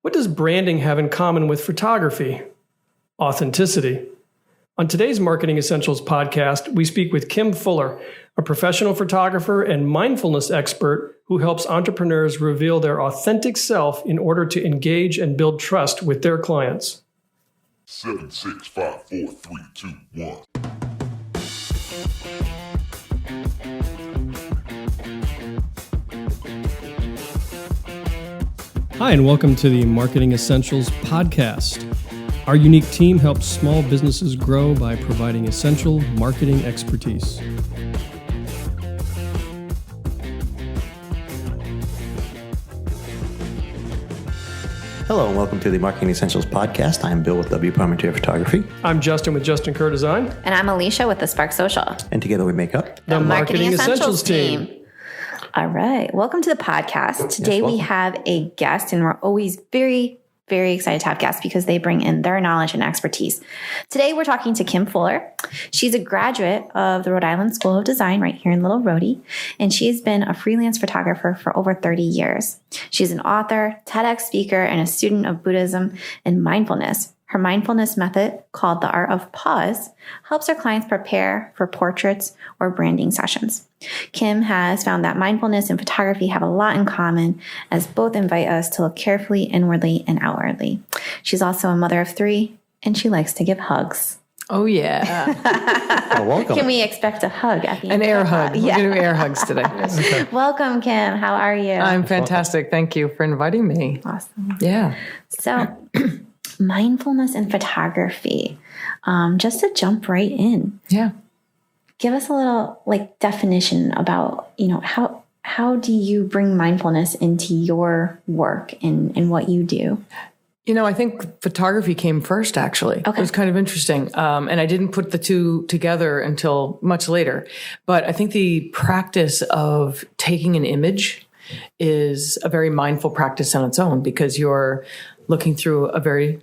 What does branding have in common with photography? Authenticity. On today's Marketing Essentials podcast, we speak with Kim Fuller, a professional photographer and mindfulness expert who helps entrepreneurs reveal their authentic self in order to engage and build trust with their clients. 7, 6, 5, 4, 3, 2, 1. Hi, and welcome to the Marketing Essentials podcast. Our unique team helps small businesses grow by providing essential marketing expertise. Hello and welcome to the Marketing Essentials podcast. I'm Bill with W Parmentier Photography. I'm Justin with Justin Kerr Design. And I'm Alicia with the Spark Social. And together we make up the Marketing Essentials team. All right. Welcome to the podcast. Today we have a guest, and we're always very, very excited to have guests because they bring in their knowledge and expertise. Today we're talking to Kim Fuller. She's a graduate of the Rhode Island School of Design right here in Little Rhodey, and she has been a freelance photographer for over 30 years. She's an author, TEDx speaker, and a student of Buddhism and mindfulness. Her mindfulness method, called the Art of Pause, helps her clients prepare for portraits or branding sessions. Kim has found that mindfulness and photography have a lot in common, as both invite us to look carefully inwardly and outwardly. She's also a mother of 3, and she likes to give hugs. Oh, yeah. Welcome. Can we expect a hug at the end? An air hug. Yeah. We're going to do air hugs today. Okay. Welcome, Kim. How are you? I'm fantastic. Thank you for inviting me. Awesome. Yeah. So, mindfulness and photography. Just to jump right in. Yeah. Give us a little definition about, how do you bring mindfulness into your work and what you do? I think photography came first, actually. Okay. It was kind of interesting. And I didn't put the two together until much later. But I think the practice of taking an image is a very mindful practice on its own, because you're looking through a very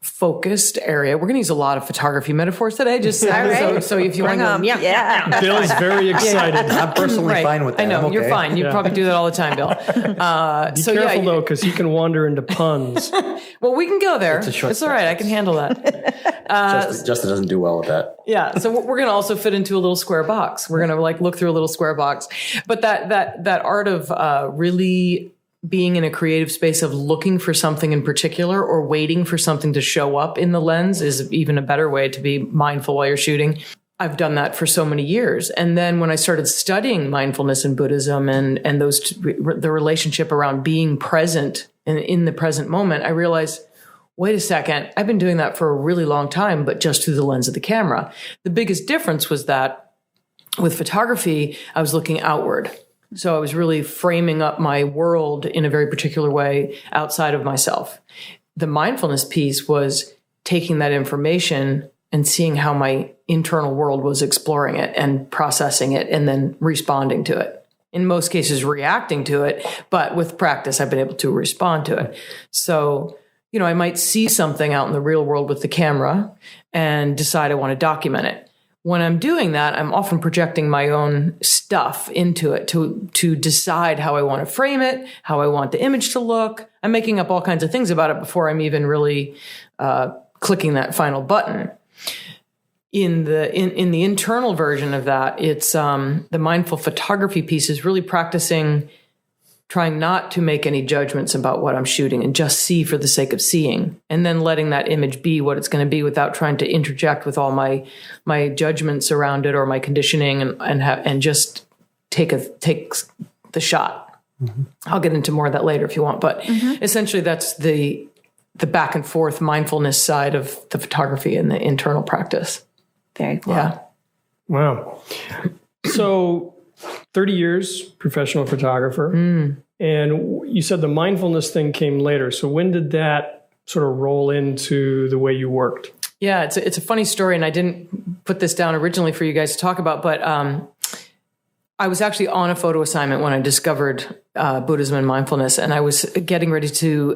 focused area. We're going to use a lot of photography metaphors today, just right. so if you want to go, yeah. Bill's very excited. I'm personally fine with that. I know, I'm you're okay. fine. You probably do that all the time, Bill. Be careful, though, because you can wander into puns. Well, we can go there. It's all right. I can handle that. Justin doesn't do well with that. Yeah. So we're going to also fit into a little square box. We're going to look through a little square box. But that art of really being in a creative space of looking for something in particular or waiting for something to show up in the lens is even a better way to be mindful while you're shooting. I've done that for so many years. And then when I started studying mindfulness and Buddhism and the relationship around being present and in the present moment, I realized, wait a second, I've been doing that for a really long time, but just through the lens of the camera. The biggest difference was that with photography, I was looking outward. So I was really framing up my world in a very particular way outside of myself. The mindfulness piece was taking that information and seeing how my internal world was exploring it and processing it and then responding to it. In most cases, reacting to it, but with practice, I've been able to respond to it. So, I might see something out in the real world with the camera and decide I want to document it. When I'm doing that, I'm often projecting my own stuff into it to decide how I want to frame it, how I want the image to look. I'm making up all kinds of things about it before I'm even really clicking that final button. In the internal version of that, it's the mindful photography piece is really practicing trying not to make any judgments about what I'm shooting and just see for the sake of seeing, and then letting that image be what it's going to be without trying to interject with all my judgments around it or my conditioning and just take the shot. Mm-hmm. I'll get into more of that later if you want, but essentially that's the back and forth mindfulness side of the photography and the internal practice. Very cool. Yeah. Wow. So 30 years professional photographer. And you said the mindfulness thing came later. So when did that sort of roll into the way you worked? Yeah, it's a funny story, and I didn't put this down originally for you guys to talk about, but I was actually on a photo assignment when I discovered Buddhism and mindfulness, and I was getting ready to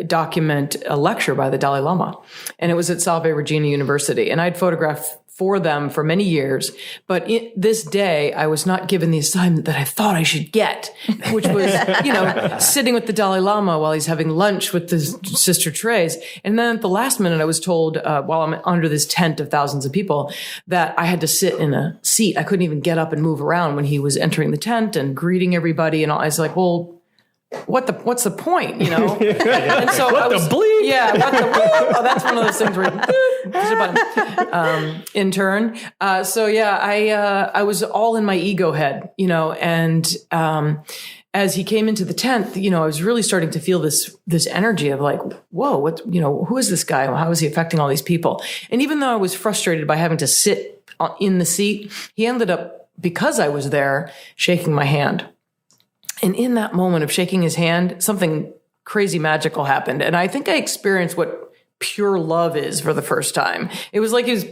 document a lecture by the Dalai Lama, and it was at Salve Regina University, and I'd photographed for them for many years. But this day, I was not given the assignment that I thought I should get, which was, sitting with the Dalai Lama while he's having lunch with the Sister Therese. And then at the last minute, I was told, while I'm under this tent of thousands of people, that I had to sit in a seat. I couldn't even get up and move around when he was entering the tent and greeting everybody. And I was like, well, what's the point, And so what the bleep? Yeah, what the bleep? Oh, that's one of those things where push a button. Intern. I was all in my ego head, and as he came into the tent, I was really starting to feel this energy of like, whoa, what, who is this guy? How is he affecting all these people? And even though I was frustrated by having to sit in the seat, he ended up, because I was there, shaking my hand. And in that moment of shaking his hand, something crazy magical happened. And I think I experienced what pure love is for the first time. It was like he was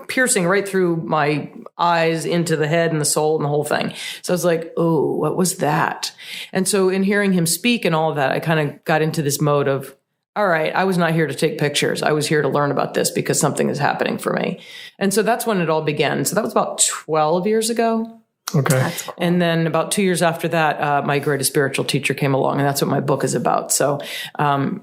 piercing right through my eyes into the head and the soul and the whole thing. So I was like, oh, what was that? And so in hearing him speak and all of that, I kind of got into this mode of, all right, I was not here to take pictures. I was here to learn about this because something is happening for me. And so that's when it all began. So that was about 12 years ago. Okay. That's cool. And then about 2 years after that, my greatest spiritual teacher came along, and that's what my book is about. So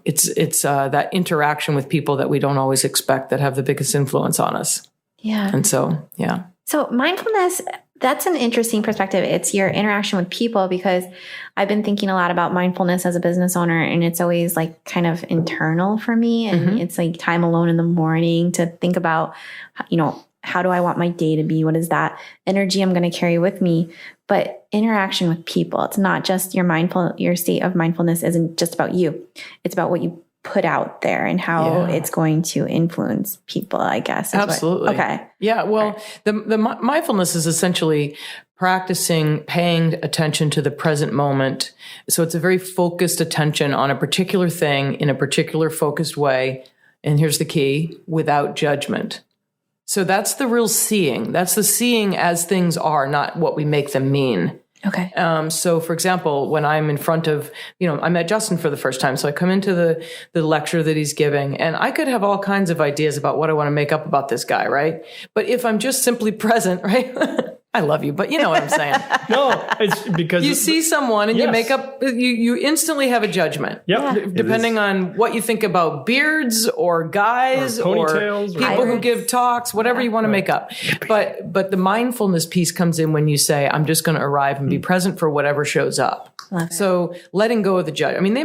it's that interaction with people that we don't always expect that have the biggest influence on us. Yeah. And so, yeah. So mindfulness, that's an interesting perspective. It's your interaction with people, because I've been thinking a lot about mindfulness as a business owner, and it's always like kind of internal for me. And it's like time alone in the morning to think about, how do I want my day to be? What is that energy I'm going to carry with me? But interaction with people, it's not just your state of mindfulness isn't just about you. It's about what you put out there and how it's going to influence people, I guess. Absolutely. Okay. Yeah. Well, the mindfulness is essentially practicing paying attention to the present moment. So it's a very focused attention on a particular thing in a particular focused way. And here's the key: without judgment. So that's the real seeing. That's the seeing as things are, not what we make them mean. Okay. So for example, when I'm in front of, I met Justin for the first time. So I come into the lecture that he's giving, and I could have all kinds of ideas about what I want to make up about this guy, right? But if I'm just simply present, right? I love you, but you know what I'm saying. No, it's because you see someone and you make up, you instantly have a judgment. Yep. Depending on what you think about beards or guys or ponytails, people who give talks, whatever you want to make up. But the mindfulness piece comes in when you say, I'm just going to arrive and be present for whatever shows up. So letting go of the judge. I mean, they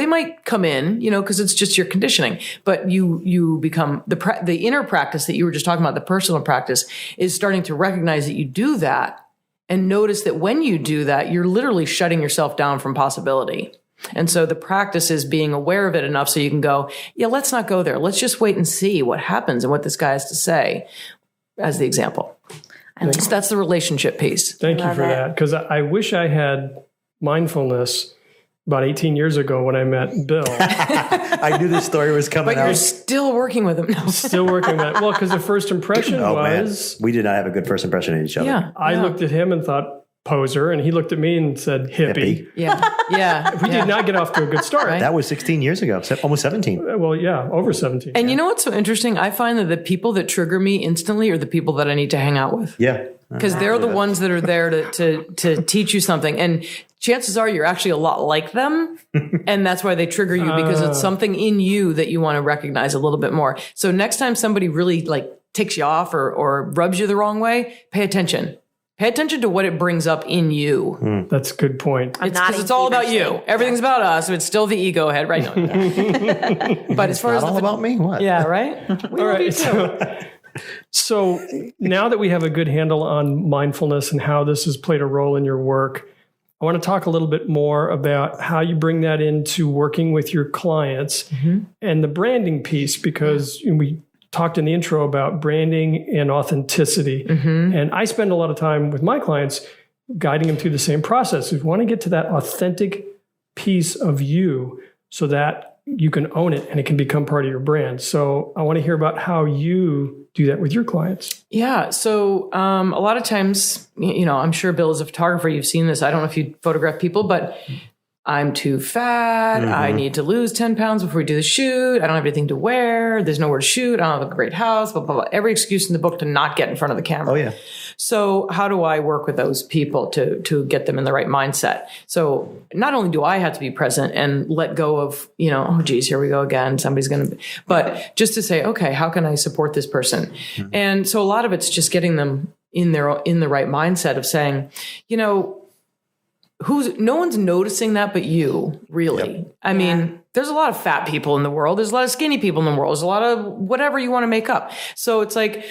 might come in, because it's just your conditioning, but you become the inner practice that you were just talking about, the personal practice, is starting to recognize that you do that and notice that when you do that, you're literally shutting yourself down from possibility. And so the practice is being aware of it enough so you can go, let's not go there. Let's just wait and see what happens and what this guy has to say, as the example. So that's the relationship piece. Thank you for that. Because I wish I had mindfulness about 18 years ago when I met Bill. I knew this story was coming out. But you're still working with him now. Still working with it. Well, because the first impression was... Man. We did not have a good first impression of each other. Yeah. I looked at him and thought, poser, and he looked at me and said, hippie. Yeah. We did not get off to a good start. Right. That was 16 years ago, almost 17. Well, yeah, over 17. And you know what's so interesting? I find that the people that trigger me instantly are the people that I need to hang out with. Yeah. Because they're the ones that are there to teach you something. And chances are you're actually a lot like them. And that's why they trigger you, because it's something in you that you want to recognize a little bit more. So next time somebody really takes you off or rubs you the wrong way, pay attention. Pay attention to what it brings up in you. That's a good point. Because it's all about you. Everything's about us. So it's still the ego head, right? No. But as far as all about me, what? Yeah, right? All right. So now that we have a good handle on mindfulness and how this has played a role in your work, I want to talk a little bit more about how you bring that into working with your clients and the branding piece, because we talked in the intro about branding and authenticity. And I spend a lot of time with my clients guiding them through the same process. We want to get to that authentic piece of you so that you can own it and it can become part of your brand. So I want to hear about how you do that with your clients. Yeah. So a lot of times, I'm sure Bill, as a photographer, you've seen this. I don't know if you photograph people, but I'm too fat. I need to lose 10 pounds before we do the shoot. I don't have anything to wear. There's nowhere to shoot. I don't have a great house, blah, blah, blah. Every excuse in the book to not get in front of the camera. Oh, yeah. So how do I work with those people to get them in the right mindset? So not only do I have to be present and let go of, oh, geez, here we go again. Somebody's going to, but just to say, okay, how can I support this person? And so a lot of it's just getting them in the right mindset of saying, no one's noticing that but you, really. Yep. I mean, there's a lot of fat people in the world. There's a lot of skinny people in the world. There's a lot of whatever you want to make up. So it's like,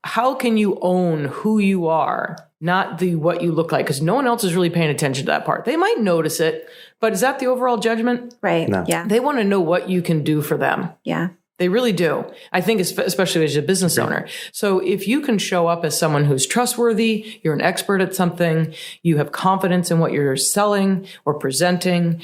how can you own who you are, not what you look like? Because no one else is really paying attention to that part. They might notice it, but is that the overall judgment? Right. No. Yeah. They want to know what you can do for them. Yeah. They really do. I think especially as a business owner. So if you can show up as someone who's trustworthy, you're an expert at something, you have confidence in what you're selling or presenting,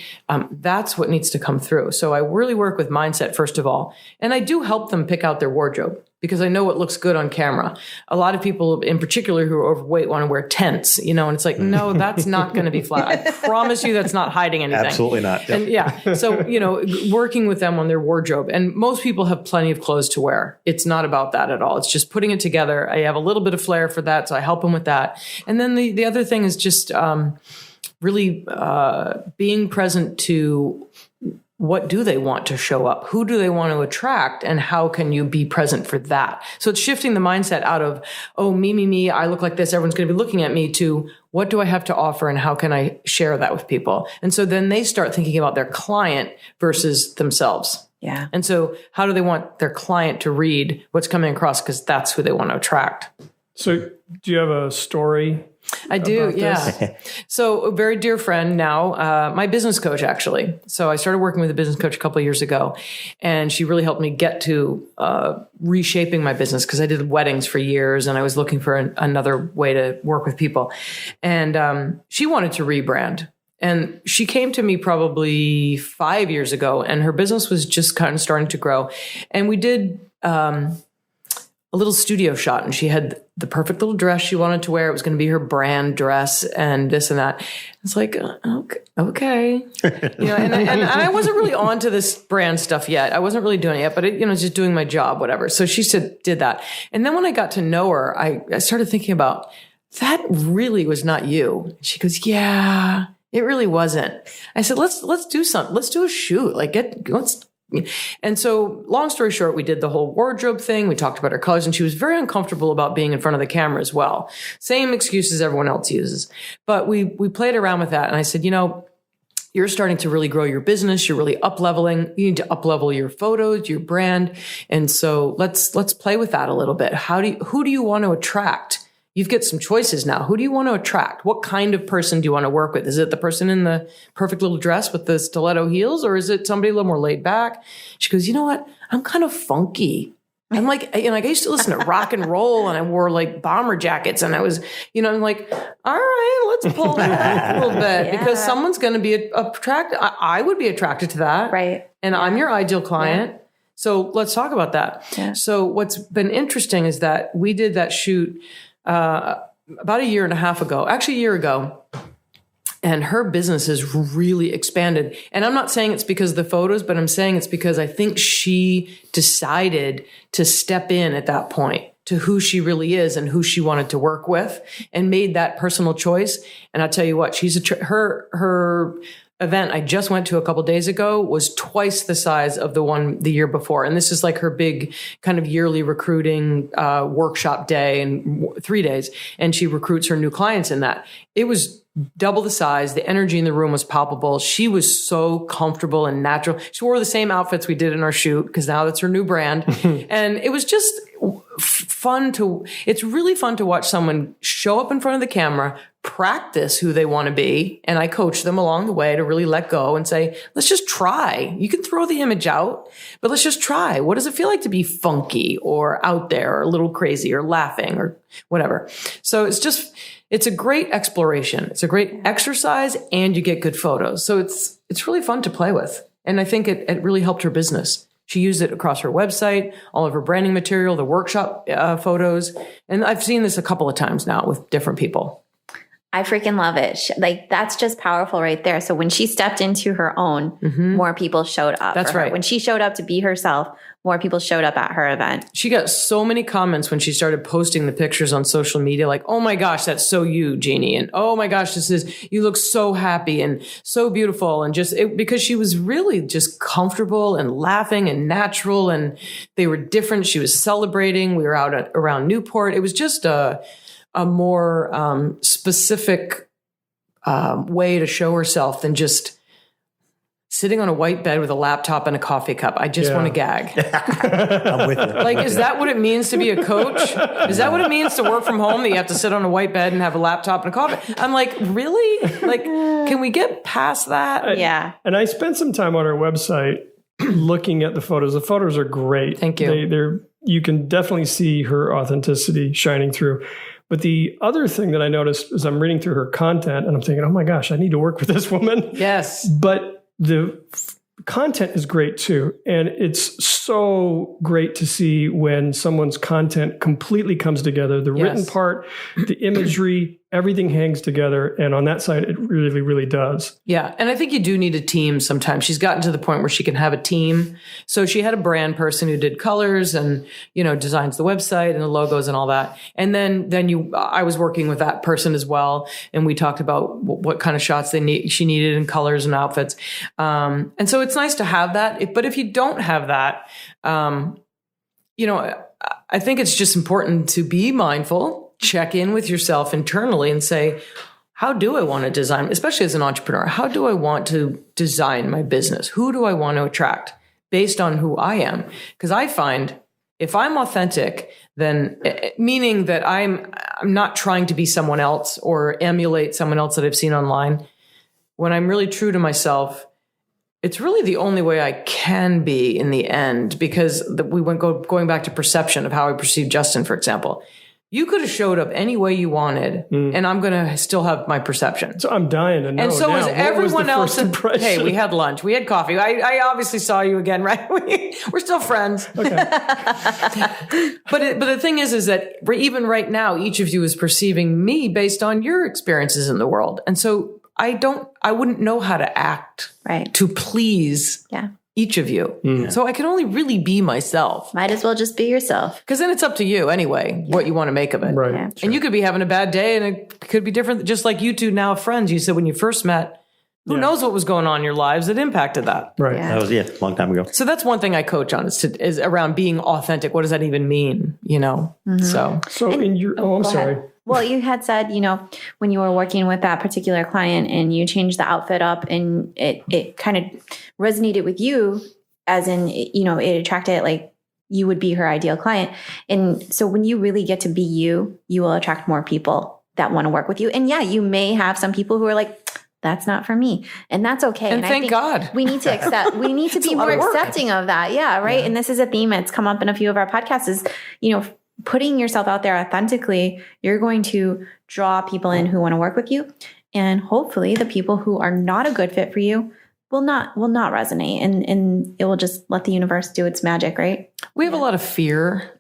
that's what needs to come through. So I really work with mindset, first of all. And I do help them pick out their wardrobe because I know what looks good on camera. A lot of people in particular who are overweight want to wear tents, and it's like, no, that's not going to be flat. I promise you that's not hiding anything. Absolutely not. Yep. And so, working with them on their wardrobe, and most people have plenty of clothes to wear. It's not about that at all. It's just putting it together. I have a little bit of flair for that, so I help them with that. And then the other thing is just really being present to what do they want to show up? Who do they want to attract? And how can you be present for that? So it's shifting the mindset out of, oh, me, I look like this, everyone's going to be looking at me, to what do I have to offer and how can I share that with people? And so then they start thinking about their client versus themselves. Yeah. And so how do they want their client to read what's coming across? Because that's who they want to attract. So do you have a story? I do, yeah. So a very dear friend now, my business coach, actually. So I started working with a business coach a couple of years ago, and she really helped me get to reshaping my business because I did weddings for years, and I was looking for another way to work with people. And she wanted to rebrand. And she came to me probably 5 years ago, and her business was just kind of starting to grow. And we did a little studio shot, and she had the perfect little dress she wanted to wear. It was going to be her brand dress and this and that. It's like, okay. And I wasn't really onto this brand stuff yet. I wasn't really doing it yet, but just doing my job, whatever. So she did that. And then when I got to know her, I started thinking about, that really was not you. She goes, yeah, it really wasn't. I said, let's do something. Let's do a shoot. And so long story short, we did the whole wardrobe thing. We talked about her colors, and she was very uncomfortable about being in front of the camera as well. Same excuses everyone else uses. But we played around with that. And I said, you're starting to really grow your business. You're really up-leveling. You need to up-level your photos, your brand. And so let's play with that a little bit. Who do you want to attract? You've got some choices now. Who do you want to attract? What kind of person do you want to work with? Is it the person in the perfect little dress with the stiletto heels, or is it somebody a little more laid back? She goes, you know what? I'm kind of funky. I'm like, I used to listen to rock and roll, and I wore like bomber jackets, and I was, I'm like, all right, let's pull that a little bit because someone's going to be attracted. I would be attracted to that. Right. And I'm your ideal client. Yeah. So let's talk about that. Yeah. So what's been interesting is that we did that shoot about a year and a half ago, actually a year ago, and her business has really expanded. And I'm not saying it's because of the photos, but I'm saying it's because I think she decided to step in at that point to who she really is and who she wanted to work with, and made that personal choice. And I'll tell you what, her event I just went to a couple of days ago was twice the size of the one the year before. And this is like her big kind of yearly recruiting workshop day, and 3 days. And she recruits her new clients in that. It was double the size. The energy in the room was palpable. She was so comfortable and natural. She wore the same outfits we did in our shoot because now that's her new brand. And it was just it's really fun to watch someone show up in front of the camera, practice who they want to be. And I coach them along the way to really let go and say, let's just try. You can throw the image out, but let's just try. What does it feel like to be funky or out there or a little crazy or laughing or whatever? So it's a great exploration. It's a great exercise, and you get good photos. So it's really fun to play with. And I think it really helped her business. She used it across her website, all of her branding material, the workshop photos. And I've seen this a couple of times now with different people. I freaking love it. Like, that's just powerful right there. So when she stepped into her own, more people showed up. That's right. When she showed up to be herself, more people showed up at her event. She got so many comments when she started posting the pictures on social media, like, oh my gosh, that's so you, Jeannie. And oh my gosh, you look so happy and so beautiful. And because she was really just comfortable and laughing and natural, and they were different. She was celebrating. We were out around Newport. It was just a more specific way to show herself than just sitting on a white bed with a laptop and a coffee cup. I just want to gag. I'm with you. Like, is that what it means to be a coach? Is that what it means to work from home, that you have to sit on a white bed and have a laptop and a coffee? I'm like, really? Like, can we get past that? Yeah. And I spent some time on our website looking at the photos. The photos are great. Thank you. You can definitely see her authenticity shining through. But the other thing that I noticed as I'm reading through her content, and I'm thinking, oh my gosh, I need to work with this woman. Yes. But the content is great too. And it's so great to see when someone's content completely comes together. The written part, the imagery, everything hangs together. And on that side, it really, really does. Yeah. And I think you do need a team sometimes. She's gotten to the point where she can have a team. So she had a brand person who did colors and, designs the website and the logos and all that. And then I was working with that person as well. And we talked about what kind of shots she needed in colors and outfits. And so it's nice to have that. But if you don't have that, I think it's just important to be mindful. Check in with yourself internally and say, how do I want to design, especially as an entrepreneur, how do I want to design my business? Who do I want to attract based on who I am? Because I find if I'm authentic, then meaning that I'm not trying to be someone else or emulate someone else that I've seen online. When I'm really true to myself, it's really the only way I can be in the end, because going back to perception of how I perceive Justin, for example. You could have showed up any way you wanted, and I'm going to still have my perception. So I'm dying to know. And so now, is everyone else. Hey, we had lunch. We had coffee. I obviously saw you again, right? We're still friends. Okay. But the thing is that even right now, each of you is perceiving me based on your experiences in the world. And so I wouldn't know how to act to please each of you. Mm. So I can only really be myself. Might as well just be yourself. Because then it's up to you anyway, what you want to make of it. Right. Yeah. And you could be having a bad day and it could be different. Just like you two now friends, you said when you first met, who knows what was going on in your lives that impacted that. Right. Yeah. That was, a long time ago. So that's one thing I coach on is around being authentic. What does that even mean? Mm-hmm. So in your, I'm sorry. Ahead. Well, you had said, when you were working with that particular client and you changed the outfit up and it kind of resonated with you, as in, it attracted, like, you would be her ideal client. And so when you really get to be you, you will attract more people that want to work with you. And you may have some people who are like, that's not for me. And that's okay. And thank God. We need to accept, we need to be more accepting of that. Yeah. Right. Yeah. And this is a theme that's come up in a few of our podcasts is, putting yourself out there authentically, you're going to draw people in who want to work with you. And hopefully the people who are not a good fit for you will not resonate. And it will just let the universe do its magic, right? We have a lot of fear.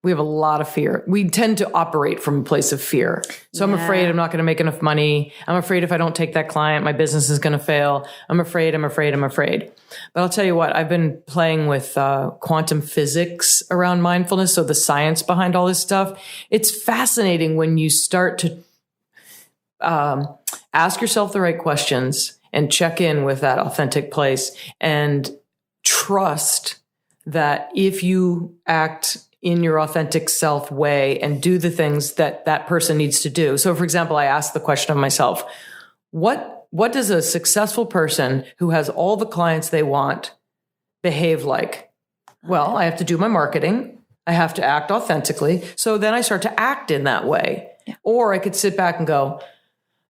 We have a lot of fear. We tend to operate from a place of fear. So I'm afraid I'm not going to make enough money. I'm afraid if I don't take that client, my business is going to fail. I'm afraid. But I'll tell you what, I've been playing with quantum physics around mindfulness. So the science behind all this stuff. It's fascinating when you start to ask yourself the right questions and check in with that authentic place and trust that if you act in your authentic self way and do the things that that person needs to do. So for example, I asked the question of myself, what does a successful person who has all the clients they want behave like? Well, I have to do my marketing. I have to act authentically. So then I start to act in that way. Yeah. Or I could sit back and go,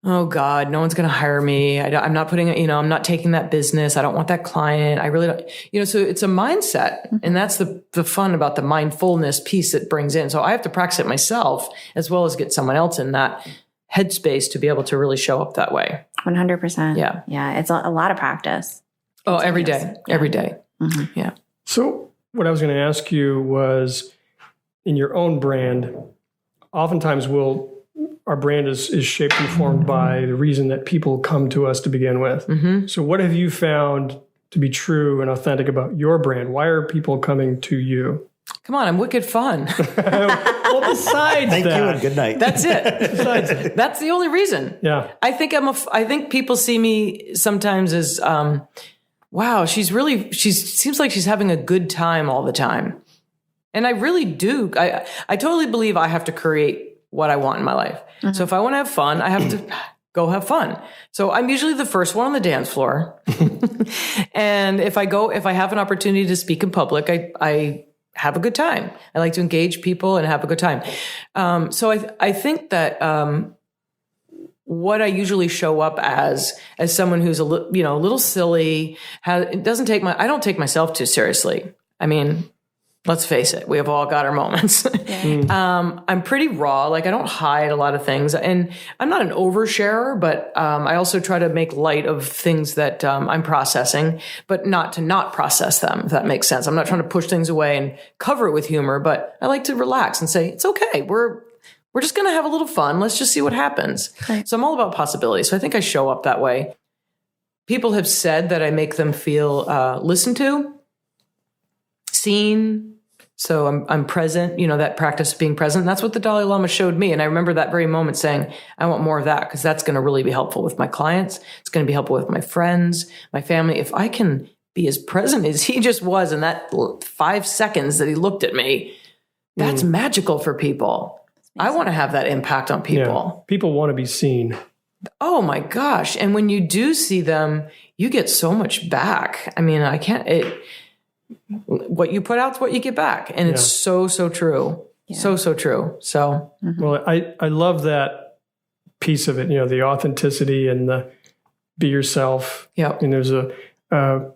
oh God, no one's going to hire me. I'm not putting, I'm not taking that business. I don't want that client. I really don't, so it's a mindset. Mm-hmm. And that's the fun about the mindfulness piece that brings in. So I have to practice it myself as well as get someone else in that headspace to be able to really show up that way. 100%. Yeah. Yeah. It's a lot of practice. Oh, every day. Yeah. Every day. Mm-hmm. Yeah. So what I was going to ask you was in your own brand, oftentimes we'll our brand is shaped and formed by the reason that people come to us to begin with. Mm-hmm. So what have you found to be true and authentic about your brand? Why are people coming to you? Come on, I'm wicked fun. Well, besides Thank that, you and good night. That's it. That's the only reason. Yeah. I think people see me sometimes as, wow, she seems like she's having a good time all the time. And I really do. I totally believe I have to create what I want in my life. Mm-hmm. So if I want to have fun, I have to go have fun. So I'm usually the first one on the dance floor. And if I have an opportunity to speak in public, I have a good time. I like to engage people and have a good time. So I think that what I usually show up as someone who's a little silly, I don't take myself too seriously. I mean, let's face it, we have all got our moments. Yeah. I'm pretty raw. Like I don't hide a lot of things, and I'm not an oversharer, but I also try to make light of things that I'm processing, but not to not process them, if that makes sense. I'm not trying to push things away and cover it with humor, but I like to relax and say, it's okay. We're just going to have a little fun. Let's just see what happens. Okay. So I'm all about possibilities. So I think I show up that way. People have said that I make them feel listened to, seen. So I'm present, that practice of being present. And that's what the Dalai Lama showed me. And I remember that very moment saying, I want more of that because that's going to really be helpful with my clients. It's going to be helpful with my friends, my family. If I can be as present as he just was in that 5 seconds that he looked at me, that's magical for people. I want to have that impact on people. Yeah. People want to be seen. Oh my gosh. And when you do see them, you get so much back. I mean, what you put out is what you get back. And it's so true. Yeah. So true. So, well, I love that piece of it, the authenticity and the be yourself. Yeah. And there's a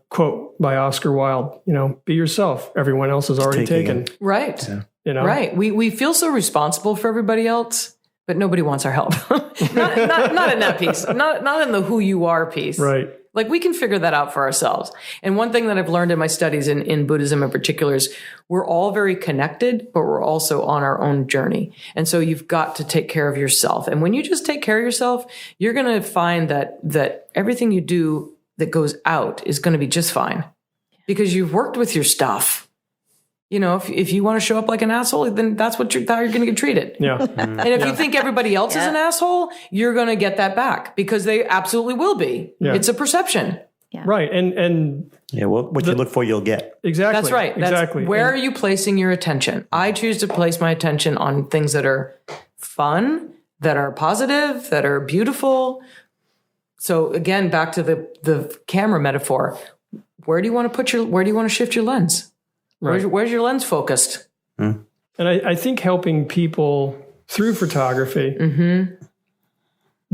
quote by Oscar Wilde, be yourself. Everyone else is already taken. Right. Yeah. Right. We feel so responsible for everybody else, but nobody wants our help. not in that piece. Not in the who you are piece. Right. Like we can figure that out for ourselves. And one thing that I've learned in my studies in Buddhism in particular is we're all very connected, but we're also on our own journey. And so you've got to take care of yourself. And when you just take care of yourself, you're going to find that everything you do that goes out is going to be just fine because you've worked with your stuff. If you want to show up like an asshole, then that's how you're going to get treated. Yeah. And if you think everybody else is an asshole, you're going to get that back because they absolutely will be. Yeah. It's a perception. Yeah. Right. And what you look for, you'll get. Exactly. That's right. Exactly. Where are you placing your attention? I choose to place my attention on things that are fun, that are positive, that are beautiful. So again, back to the camera metaphor. Where do you want to shift your lens? Right. Where's your lens focused? And I think helping people through photography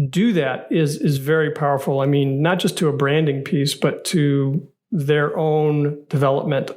do that is very powerful. I mean, not just to a branding piece, but to their own development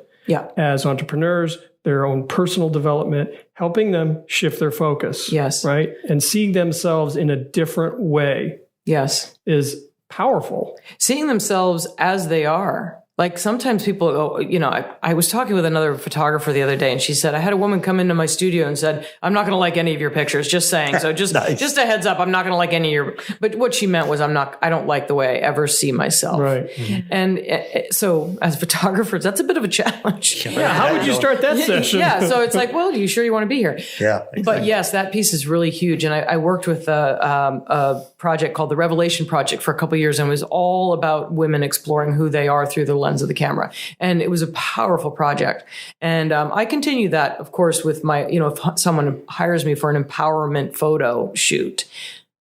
as entrepreneurs, their own personal development, helping them shift their focus. Yes. Right. And seeing themselves in a different way. Yes. Is powerful. Seeing themselves as they are. Like sometimes people go, I was talking with another photographer the other day and she said, I had a woman come into my studio and said, I'm not going to like any of your pictures, just saying. So just a heads up, I'm not going to like any of your, but what she meant was I don't like the way I ever see myself. Right. And so as photographers, that's a bit of a challenge. Yeah. How would you start that session? Yeah. So it's like, well, are you sure you want to be here? Yeah. Exactly. But yes, that piece is really huge. And I worked with a project called the Revelation Project for a couple of years and it was all about women exploring who they are through the lens of the camera. And it was a powerful project. And I continue that, of course, with my, if someone hires me for an empowerment photo shoot,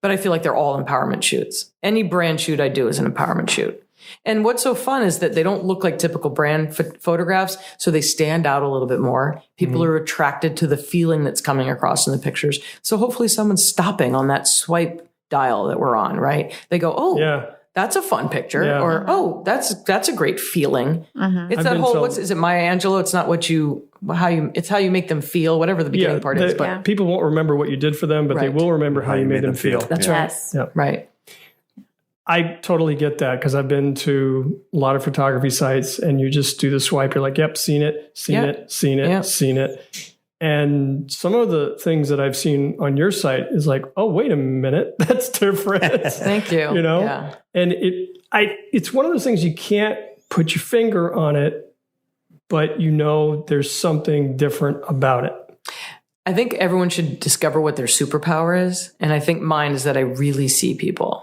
but I feel like they're all empowerment shoots. Any brand shoot I do is an empowerment shoot. And what's so fun is that they don't look like typical brand photographs, so they stand out a little bit more. People are attracted to the feeling that's coming across in the pictures. So hopefully someone's stopping on that swipe dial that we're on, right? They go, oh, yeah. That's a fun picture, or oh, that's a great feeling. It's that whole is it Maya Angelou? It's not it's how you make them feel. Whatever the beginning part is, but people won't remember what you did for them, but they will remember how you made them feel. That's right. Yeah. Right. I totally get that because I've been to a lot of photography sites, and you just do the swipe. You're like, "Yep, seen it, seen it, seen it, seen it," And some of the things that I've seen on your site is like, oh, wait a minute, that's different. Thank you. You know, yeah. And it's one of those things you can't put your finger on it, but you know there's something different about it. I think everyone should discover what their superpower is. And I think mine is that I really see people.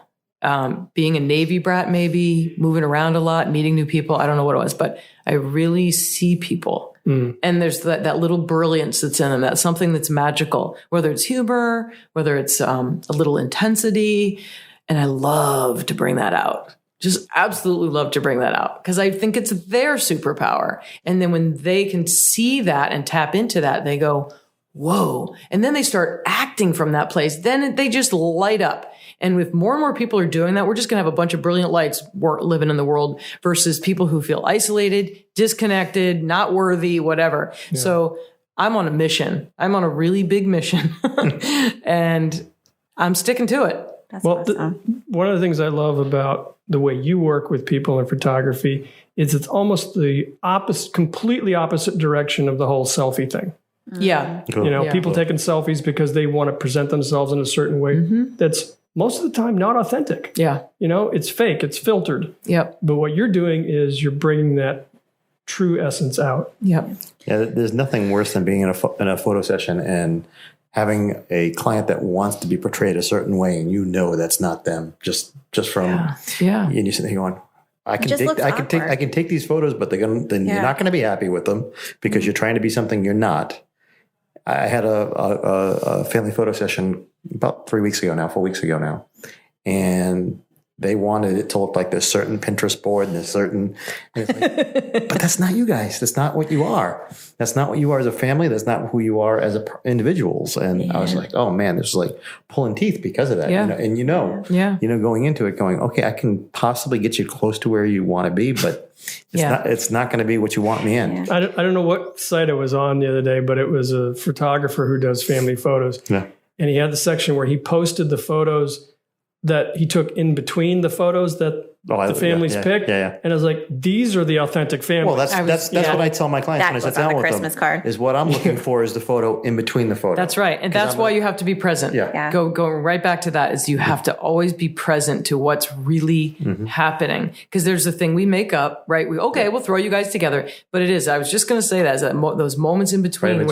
Being a Navy brat, maybe moving around a lot, meeting new people. I don't know what it was, but I really see people. And there's that little brilliance that's in them. That's something that's magical, whether it's humor, whether it's a little intensity. And I love to bring that out. Just absolutely love to bring that out because I think it's their superpower. And then when they can see that and tap into that, they go, whoa. And then they start acting from that place. Then they just light up. And if more and more people are doing that, we're just going to have a bunch of brilliant lights living in the world versus people who feel isolated, disconnected, not worthy, whatever. Yeah. So I'm on a mission. I'm on a really big mission and I'm sticking to it. That's awesome. One of the things I love about the way you work with people in photography is it's almost the completely opposite direction of the whole selfie thing. Yeah. Cool. You know, people taking selfies because they want to present themselves in a certain way. That's most of the time not authentic. Yeah. You know, it's fake, it's filtered. Yep. But what you're doing is you're bringing that true essence out. Yep. Yeah. There's nothing worse than being in a photo session and having a client that wants to be portrayed a certain way and you know that's not them just from and you sit there going, I can take these photos, but you're not going to be happy with them because you're trying to be something you're not. I had a family photo session about 4 weeks ago now, and they wanted it to look like this certain Pinterest board and but that's not you guys. That's not what you are. That's not what you are as a family. That's not who you are as individuals. And I was like, oh man, this is like pulling teeth because of that. Yeah. You know, going into it going, okay, I can possibly get you close to where you want to be, but it's not going to be what you want in the end. I don't know what site I was on the other day, but it was a photographer who does family photos. Yeah. And he had the section where he posted the photos that he took in between the photos that the families picked. Yeah. And I was like, these are the authentic families. Well, that's what I tell my clients when I sit down with Christmas them. Card. Is what I'm looking for is the photo in between the photos. That's right. And that's why you have to be present. Yeah. Going right back to that is you have to always be present to what's really happening. Because there's the thing we make up, right? We'll throw you guys together. But it is, I was just going to say that, those moments in between,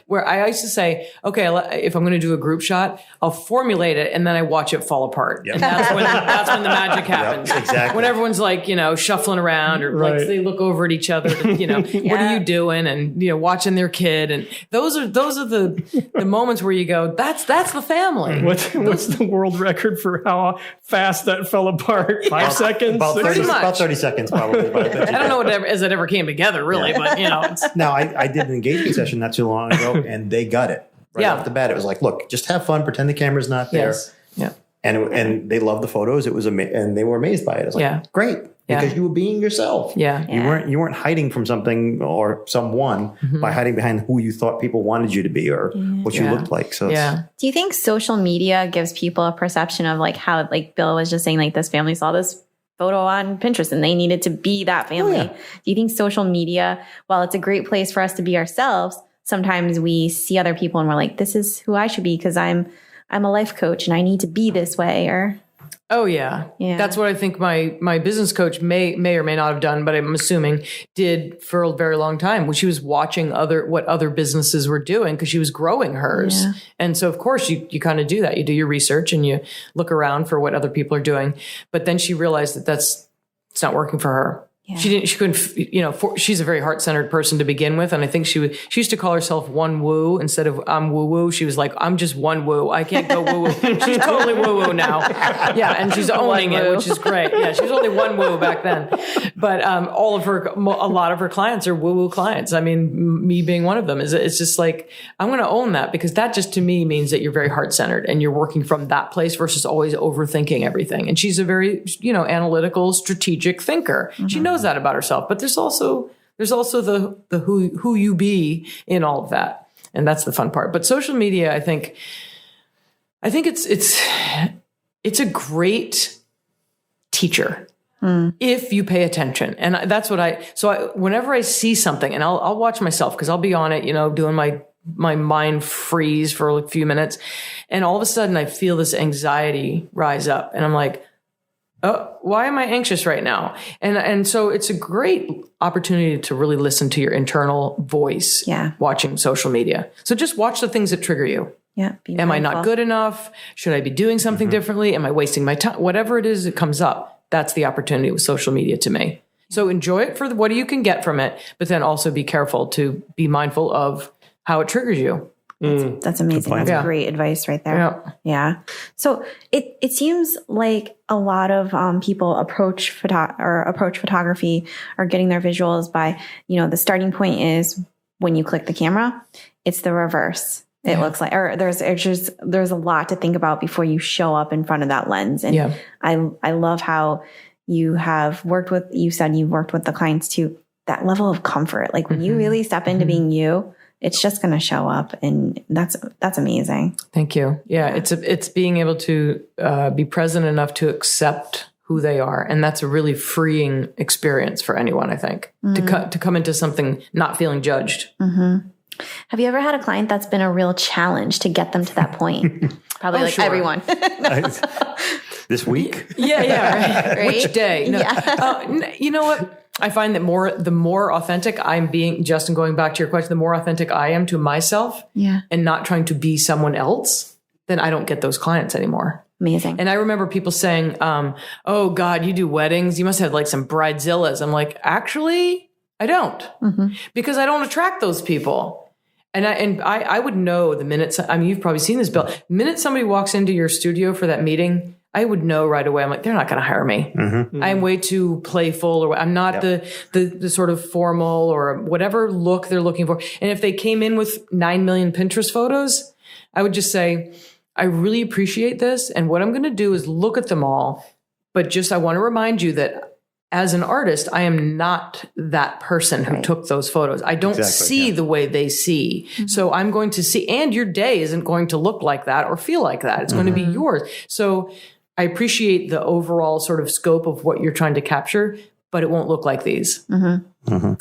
where I used to say, okay, if I'm going to do a group shot, I'll formulate it and then I watch it fall apart. Yep. And that's when the magic happens. Yep, exactly. When everyone's like, shuffling around or like they look over at each other, what are you doing? And, watching their kid. And those are the moments where you go, that's the family. What's the world record for how fast that fell apart? 5 seconds? About 30 seconds probably. I don't know as it ever came together really, but Now I did an engagement session not too long ago and they got it right off the bat. It was like, look, just have fun, pretend the camera's not there. Yes. Yeah. And they loved the photos. It was and they were amazed by it. It's like, great, because you were being yourself. Yeah. You weren't hiding from something or someone by hiding behind who you thought people wanted you to be or what you looked like. So do you think social media gives people a perception of like how, like Bill was just saying, like this family saw this photo on Pinterest and they needed to be that family? Do you think social media, while it's a great place for us to be ourselves, sometimes we see other people and we're like, this is who I should be because I'm a life coach and I need to be this way? Or that's what I think my business coach may or may not have done, but I'm assuming did for a very long time, when she was watching what other businesses were doing because she was growing hers. And so of course you kind of do that. You do your research and you look around for what other people are doing, but then she realized that it's not working for her. Yeah. She couldn't, she's a very heart-centered person to begin with. And I think she used to call herself one woo instead of I'm woo woo. She was like, I'm just one woo. I can't go woo woo. She's totally woo woo now. Yeah. And she's owning it, which is great. Yeah. She was only one woo back then. But, a lot of her clients are woo woo clients. I mean, me being one of them it's just like, I'm going to own that because that just to me means that you're very heart-centered and you're working from that place versus always overthinking everything. And she's a very, analytical, strategic thinker. She knows that about herself, but there's also the who you be in all of that, and that's the fun part. But social media, I think it's a great teacher if you pay attention, and that's what whenever I see something, and I'll watch myself because I'll be on it, doing my my mind freeze for a few minutes. And all of a sudden I feel this anxiety rise up and I'm like, oh, why am I anxious right now? And so it's a great opportunity to really listen to your internal voice watching social media. So just watch the things that trigger you. Yeah. Am I not good enough? Should I be doing something differently? Am I wasting my time? Whatever it is that comes up, that's the opportunity with social media to me. So enjoy it for what you can get from it, but then also be careful to be mindful of how it triggers you. That's amazing. That's great advice right there. Yeah. So it seems like a lot of people approach photography or getting their visuals by, the starting point is when you click the camera, it's the reverse. It looks like, or there's a lot to think about before you show up in front of that lens. And I love how you said you've worked with the clients to that level of comfort. Like when you really step into being you, it's just going to show up, and that's amazing. Thank you. Yeah. It's being able to be present enough to accept who they are. And that's a really freeing experience for anyone, I think, to come into something not feeling judged. Have you ever had a client that's been a real challenge to get them to that point? Probably everyone. This week? Yeah. Right. Which day? No. You know what? I find that the more authentic I'm being, Justin, going back to your question, the more authentic I am to myself and not trying to be someone else, then I don't get those clients anymore. Amazing. And I remember people saying, oh God, you do weddings. You must have like some bridezillas. I'm like, actually, I don't, because I don't attract those people. And I would know the minute, you've probably seen this, Bill. The minute somebody walks into your studio for that meeting, I would know right away. I'm like, they're not going to hire me. I'm way too playful, or I'm not the sort of formal or whatever look they're looking for. And if they came in with 9 million Pinterest photos, I would just say, I really appreciate this. And what I'm going to do is look at them all. But I want to remind you that as an artist, I am not that person who took those photos. I don't see the way they see. So I'm going to see, and your day isn't going to look like that or feel like that. It's going to be yours. So I appreciate the overall sort of scope of what you're trying to capture, but it won't look like these.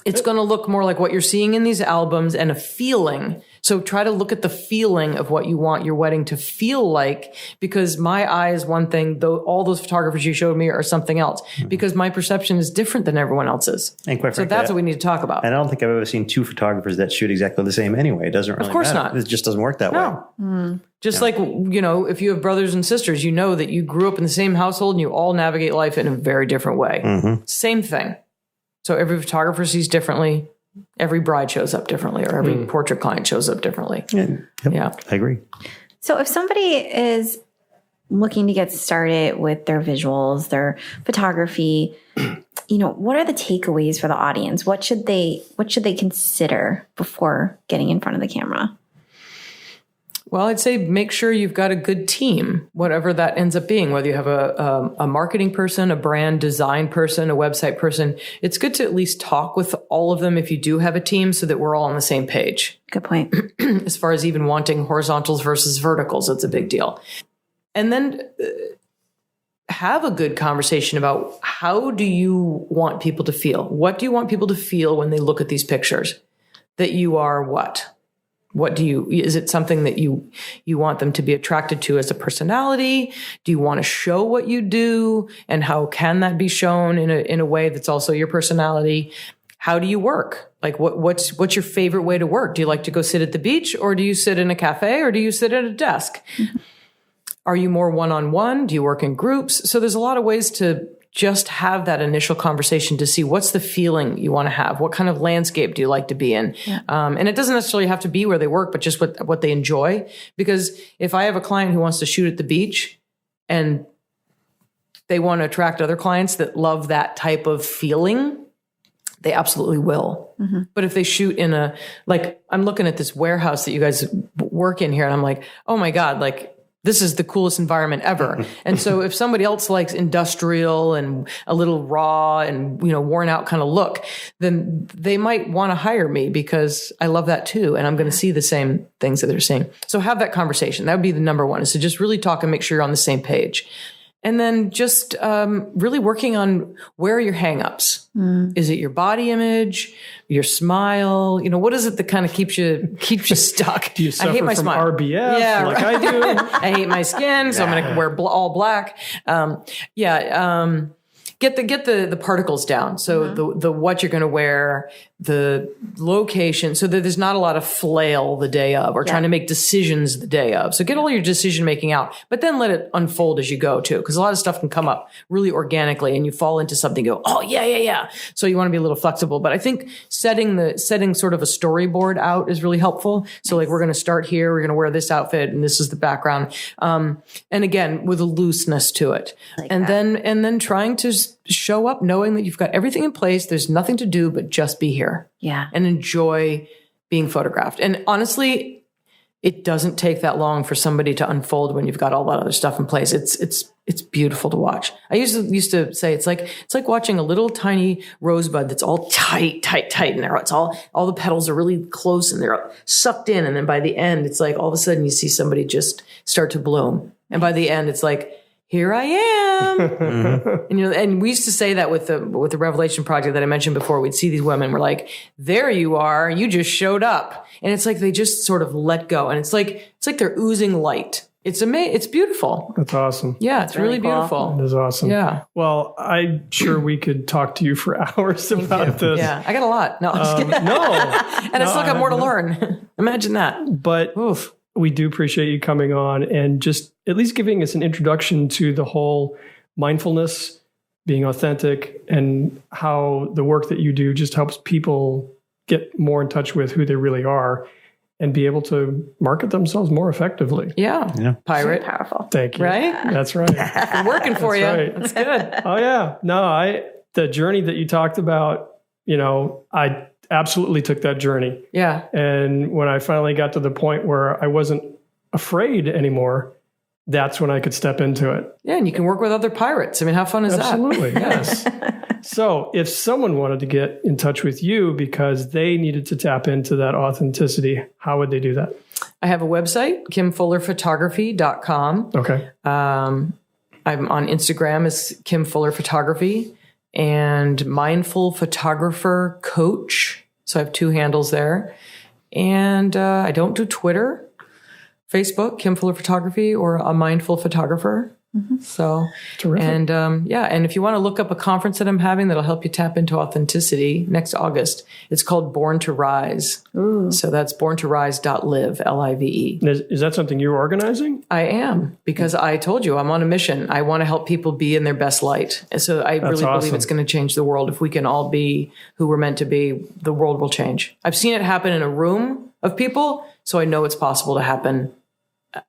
It's going to look more like what you're seeing in these albums and a feeling. So try to look at the feeling of what you want your wedding to feel like, because my eye is one thing, though all those photographers you showed me are something else, because my perception is different than everyone else's. And quite frankly, so that's what we need to talk about. And I don't think I've ever seen two photographers that shoot exactly the same anyway. It doesn't really matter. Of course not. It just doesn't work that way. Just like, if you have brothers and sisters, you know that you grew up in the same household and you all navigate life in a very different way. Same thing. So every photographer sees differently. Every bride shows up differently, or every portrait client shows up differently. I agree. So if somebody is looking to get started with their visuals, their photography, what are the takeaways for the audience? What should they consider before getting in front of the camera? Well, I'd say make sure you've got a good team, whatever that ends up being, whether you have a marketing person, a brand design person, a website person. It's good to at least talk with all of them if you do have a team, so that we're all on the same page. Good point. As far as even wanting horizontals versus verticals, it's a big deal. And then have a good conversation about, how do you want people to feel? What do you want people to feel when they look at these pictures? That you are what? Is it something that you want them to be attracted to as a personality? Do you want to show what you do? And how can that be shown in a way that's also your personality? How do you work? Like what's your favorite way to work? Do you like to go sit at the beach, or do you sit in a cafe, or do you sit at a desk? Are you more one-on-one? Do you work in groups? So there's a lot of ways to just have that initial conversation to see what's the feeling you want to have. What kind of landscape do you like to be in? And it doesn't necessarily have to be where they work, but just what they enjoy. Because if I have a client who wants to shoot at the beach and they want to attract other clients that love that type of feeling, they absolutely will. But if they shoot in I'm looking at this warehouse that you guys work in here, and I'm like, oh my God, this is the coolest environment ever. And so if somebody else likes industrial and a little raw and, worn out kind of look, then they might want to hire me, because I love that too. And I'm going to see the same things that they're seeing. So have that conversation. That would be the number one, is to just really talk and make sure you're on the same page. And then just really working on where are your hangups. Is it your body image, your smile? What is it that kind of keeps you stuck? Do you suffer I hate my from smile. RBF like I do? I hate my skin, so I'm going to wear all black. Get the particles down. So the what you're going to wear, the location, so that there's not a lot of flail the day of or trying to make decisions the day of. So get all your decision making out, but then let it unfold as you go too. Because a lot of stuff can come up really organically and you fall into something, go, oh yeah. So you want to be a little flexible. But I think setting sort of a storyboard out is really helpful. So like we're going to start here, we're going to wear this outfit and this is the background. And again, with a looseness to it. And then trying to show up knowing that you've got everything in place. There's nothing to do but just be here. Yeah. And enjoy being photographed. And honestly, it doesn't take that long for somebody to unfold when you've got all that other stuff in place. It's beautiful to watch. I used to say it's like watching a little tiny rosebud that's all tight in there. It's all the petals are really close and they're sucked in. And then by the end, it's like all of a sudden you see somebody just start to bloom. And by the end, it's like, here I am. And we used to say that with the Revelation Project that I mentioned before. We'd see these women, we're like, there you are, you just showed up. And it's like they just sort of let go. And it's like they're oozing light. It's amazing. It's beautiful. That's awesome. Yeah, it's really cool. beautiful. It is awesome. Yeah. Well, I'm sure we could talk to you for hours about this. Yeah, I got a lot. No, I'm just kidding. No. And I still got more to learn. Imagine that. But we do appreciate you coming on and just at least giving us an introduction to the whole mindfulness, being authentic, and how the work that you do just helps people get more in touch with who they really are and be able to market themselves more effectively. Yeah. Pirate. So powerful. Thank you. Right? That's right. I'm working for you. Right. That's good. Oh yeah. No, the journey that you talked about, I absolutely took that journey. Yeah. And when I finally got to the point where I wasn't afraid anymore, that's when I could step into it. Yeah, and you can work with other pirates. I mean, how fun is Absolutely, that? Yes. So if someone wanted to get in touch with you because they needed to tap into that authenticity, how would they do that? I have a website, kimfullerphotography.com. Okay. I'm on Instagram as Kim Fuller Photography and Mindful Photographer Coach. So I have 2 handles there. And I don't do Twitter, Facebook, Kim Fuller Photography, or a Mindful Photographer. So, terrific. And and if you want to look up a conference that I'm having that'll help you tap into authenticity next August, it's called Born to Rise. Ooh. So that's borntorise.live, Live. Is that something you're organizing? I am, because I told you I'm on a mission. I want to help people be in their best light. And so I really believe it's going to change the world. If we can all be who we're meant to be, the world will change. I've seen it happen in a room of people, so I know it's possible to happen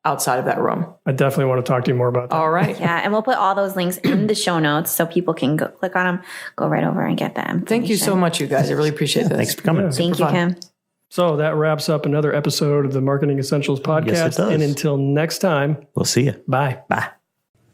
outside of that room. I definitely want to talk to you more about that. All right. Yeah, and we'll put all those links in the show notes so people can go click on them, go right over and get them. Thank you so much, you guys. I really appreciate this. Thanks for coming. Yeah. Thank you, Kim. So that wraps up another episode of the Marketing Essentials podcast. Yes, it does. And until next time, We'll see you. bye. Bye.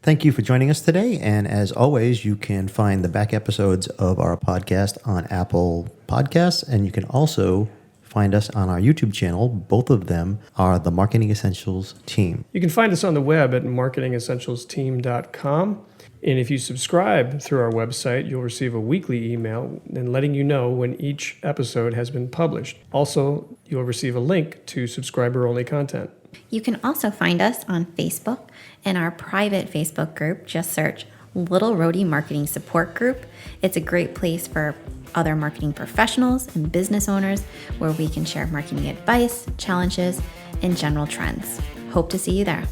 Thank you for joining us today. And as always, you can find the back episodes of our podcast on Apple Podcasts. And you can also find us on our YouTube channel. Both of them are the Marketing Essentials team. You can find us on the web at marketingessentialsteam.com. And if you subscribe through our website, you'll receive a weekly email and letting you know when each episode has been published. Also, you'll receive a link to subscriber-only content. You can also find us on Facebook in our private Facebook group. Just search Little Roadie Marketing Support Group. It's a great place for other marketing professionals and business owners where we can share marketing advice, challenges, and general trends. Hope to see you there.